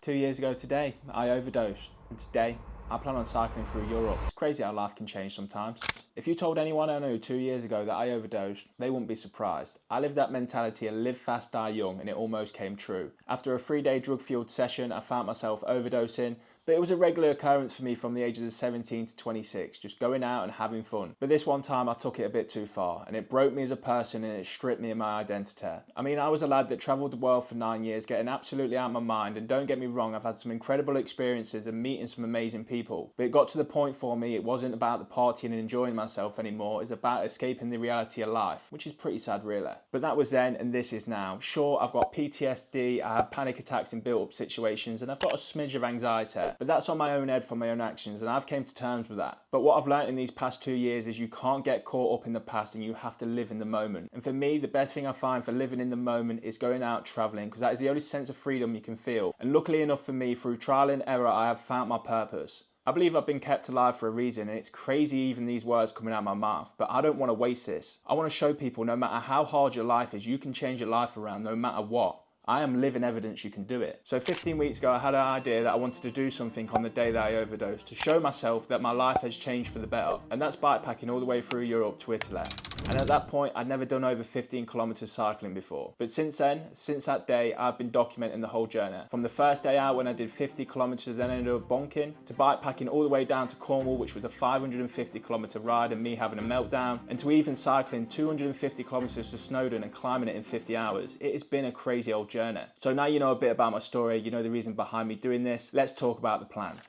2 years ago today, I overdosed, and today I plan on cycling through Europe. It's crazy how life can change sometimes. If you told anyone I knew 2 years ago that I overdosed, they wouldn't be surprised. I lived that mentality of live fast, die young, and it almost came true. After a 3-day drug-fueled session, I found myself overdosing, but it was a regular occurrence for me from the ages of 17 to 26, just going out and having fun. But this one time I took it a bit too far, and it broke me as a person and it stripped me of my identity. I mean, I was a lad that travelled the world for 9 years, getting absolutely out of my mind, and don't get me wrong, I've had some incredible experiences and meeting some amazing people. But it got to the point for me, it wasn't about the partying and enjoying myself anymore, it's about escaping the reality of life, which is pretty sad really. But that was then and this is now. Sure, I've got PTSD, I have panic attacks in built up situations, and I've got a smidge of anxiety, but that's on my own head from my own actions, and I've came to terms with that. But what I've learned in these past 2 years is you can't get caught up in the past and you have to live in the moment. And for me, the best thing I find for living in the moment is going out traveling, because that is the only sense of freedom you can feel. And luckily enough for me, through trial and error, I have found my purpose. I believe I've been kept alive for a reason, and it's crazy even these words coming out of my mouth, but I don't want to waste this. I want to show people no matter how hard your life is, you can change your life around no matter what. I am living evidence you can do it. So 15 weeks ago, I had an idea that I wanted to do something on the day that I overdosed to show myself that my life has changed for the better. And that's bikepacking all the way through Europe to Italy. And at that point, I'd never done over 15 kilometers cycling before. But since then, since that day, I've been documenting the whole journey. From the first day out when I did 50 kilometers, then ended up bonking, to bikepacking all the way down to Cornwall, which was a 550 kilometer ride and me having a meltdown, and to even cycling 250 kilometers to Snowdon and climbing it in 50 hours. It has been a crazy old journey. So now you know a bit about my story, you know the reason behind me doing this. Let's talk about the plan.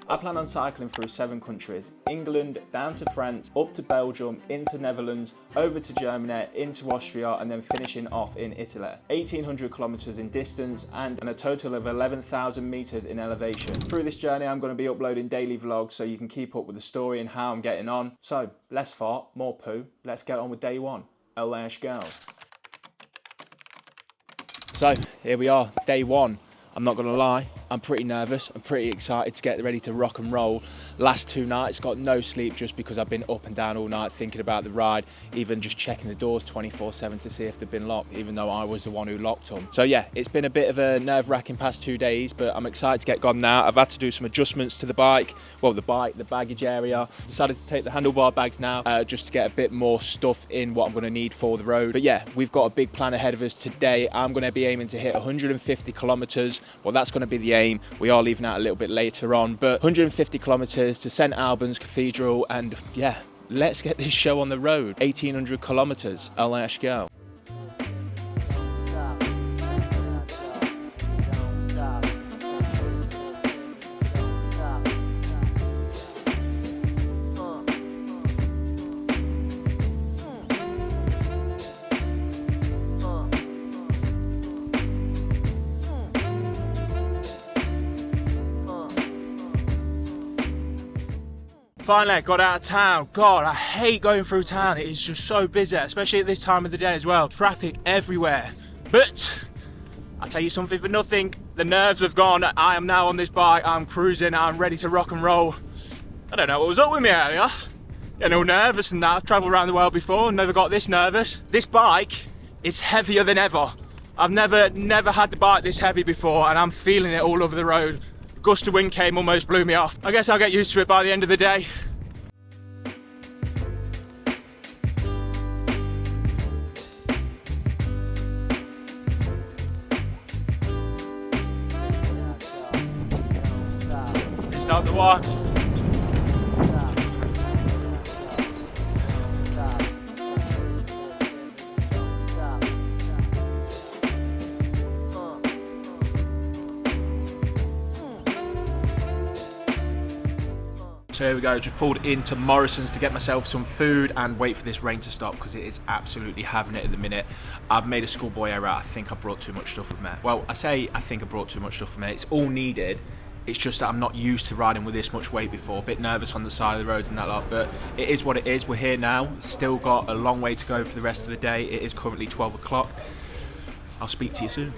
I plan on cycling through 7 countries: England, down to France, up to Belgium, into Netherlands, over to Germany, into Austria, and then finishing off in Italy. 1,800 kilometers in distance and a total of 11,000 meters in elevation. Through this journey, I'm going to be uploading daily vlogs so you can keep up with the story and how I'm getting on. So less fart, more poo. Let's get on with day one. Let's go. So here we are, day one. I'm not gonna lie, I'm pretty nervous. I'm pretty excited to get ready to rock and roll. Last 2 nights, got no sleep just because I've been up and down all night thinking about the ride, even just checking the doors 24/7 to see if they've been locked, even though I was the one who locked them. So yeah, it's been a bit of a nerve-wracking past 2 days, but I'm excited to get gone now. I've had to do some adjustments to the bike. Well, the baggage area. Decided to take the handlebar bags now, just to get a bit more stuff in what I'm gonna need for the road. But yeah, we've got a big plan ahead of us today. I'm gonna be aiming to hit 150 kilometers. Well, that's going to be the aim. We are leaving out a little bit later on, but 150 kilometers to St Albans Cathedral, and yeah, let's get this show on the road. 1,800 kilometers. Let's go. Finally got out of town. God, I hate going through town. It is just so busy, especially at this time of the day as well. Traffic everywhere. But I'll tell you something for nothing. The nerves have gone. I am now on this bike. I'm cruising. I'm ready to rock and roll. I don't know what was up with me earlier. Getting all nervous and that. I've travelled around the world before and never got this nervous. This bike is heavier than ever. I've never had the bike this heavy before, and I'm feeling it all over the road. Gust of wind came, almost blew me off. I guess I'll get used to it by the end of the day. It's not the one. So here we go, just pulled into Morrison's to get myself some food and wait for this rain to stop because it is absolutely having it at the minute. I've made a schoolboy error. I think I brought too much stuff with me. Well, I think I brought too much stuff with me. It's all needed. It's just that I'm not used to riding with this much weight before. A bit nervous on the side of the roads and that lot, but it is what it is. We're here now. Still got a long way to go for the rest of the day. It is currently 12 o'clock. I'll speak to you soon.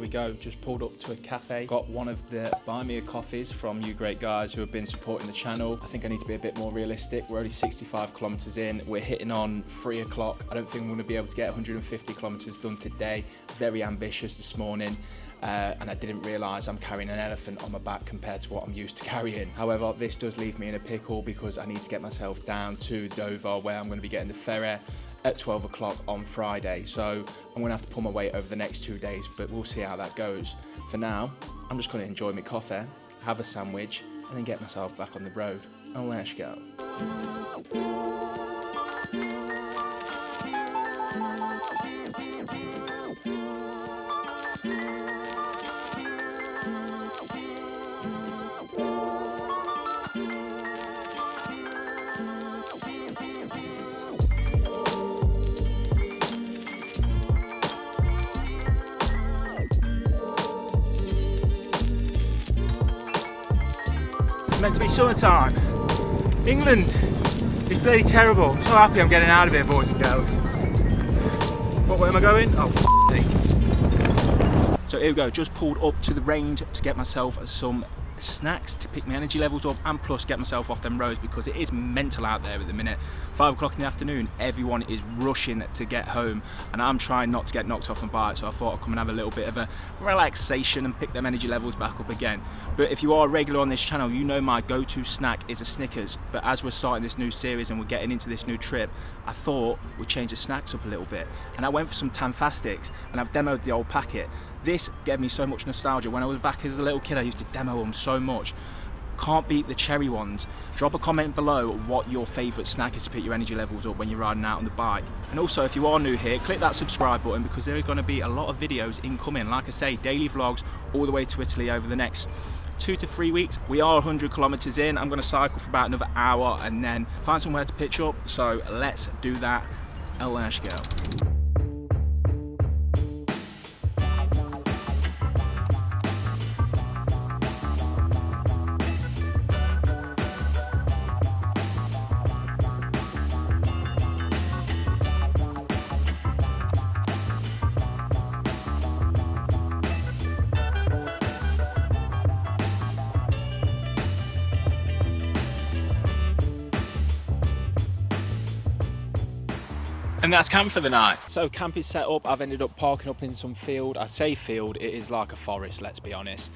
we go. Just pulled up to a cafe, got one of the buy me a coffees from you great guys who have been supporting the channel. I think I need to be a bit more realistic. We're only 65 kilometers in. We're hitting on 3 o'clock. I don't think I'm going to be able to get 150 kilometers done today. Very ambitious this morning. And I didn't realise I'm carrying an elephant on my back compared to what I'm used to carrying. However, this does leave me in a pickle because I need to get myself down to Dover, where I'm going to be getting the ferry at 12 o'clock on Friday. So I'm going to have to pull my weight over the next 2 days, but we'll see how that goes. For now, I'm just going to enjoy my coffee, have a sandwich, and then get myself back on the road. And let's go. It's meant to be summertime. England is bloody terrible. I'm so happy I'm getting out of here, boys and girls. What way am I going? Oh, f***ing. So here we go, just pulled up to the range to get myself some snacks to pick my energy levels up and plus get myself off them roads because it is mental out there at the minute. 5 o'clock in the afternoon, everyone is rushing to get home and I'm trying not to get knocked off and bite, so I thought I'd come and have a little bit of a relaxation and pick them energy levels back up again. But if you are a regular on this channel, you know my go-to snack is a Snickers, but as we're starting this new series and we're getting into this new trip, I thought we'd change the snacks up a little bit and I went for some Tanfastics and I've demoed the old packet. This gave me so much nostalgia. When I was back as a little kid, I used to demo them so much. Can't beat the cherry ones. Drop a comment below what your favourite snack is to pick your energy levels up when you're riding out on the bike. And also, if you are new here, click that subscribe button because there are going to be a lot of videos incoming. Like I say, daily vlogs all the way to Italy over the next 2 to 3 weeks. We are 100 kilometers in. I'm going to cycle for about another hour and then find somewhere to pitch up. So let's do that. And let's go. And that's camp for the night. So camp is set up. I've ended up parking up in some field. I say field, it is like a forest, let's be honest.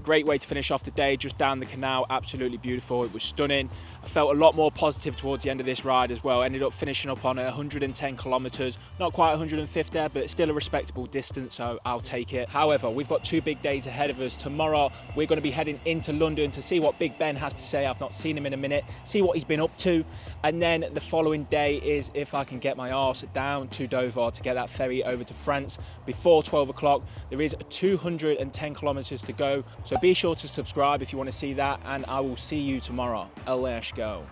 Great way to finish off the day, just down the canal, absolutely beautiful. It was stunning. I felt a lot more positive towards the end of this ride as well. Ended up finishing up on 110 kilometers, not quite 150, but still a respectable distance, so I'll take it. However, we've got 2 big days ahead of us. Tomorrow, we're going to be heading into London to see what Big Ben has to say. I've not seen him in a minute, see what he's been up to. And then the following day is if I can get my arse down to Dover to get that ferry over to France before 12 o'clock. There is 210 kilometers to go, so be sure to subscribe if you want to see that, and I will see you tomorrow. Let's go.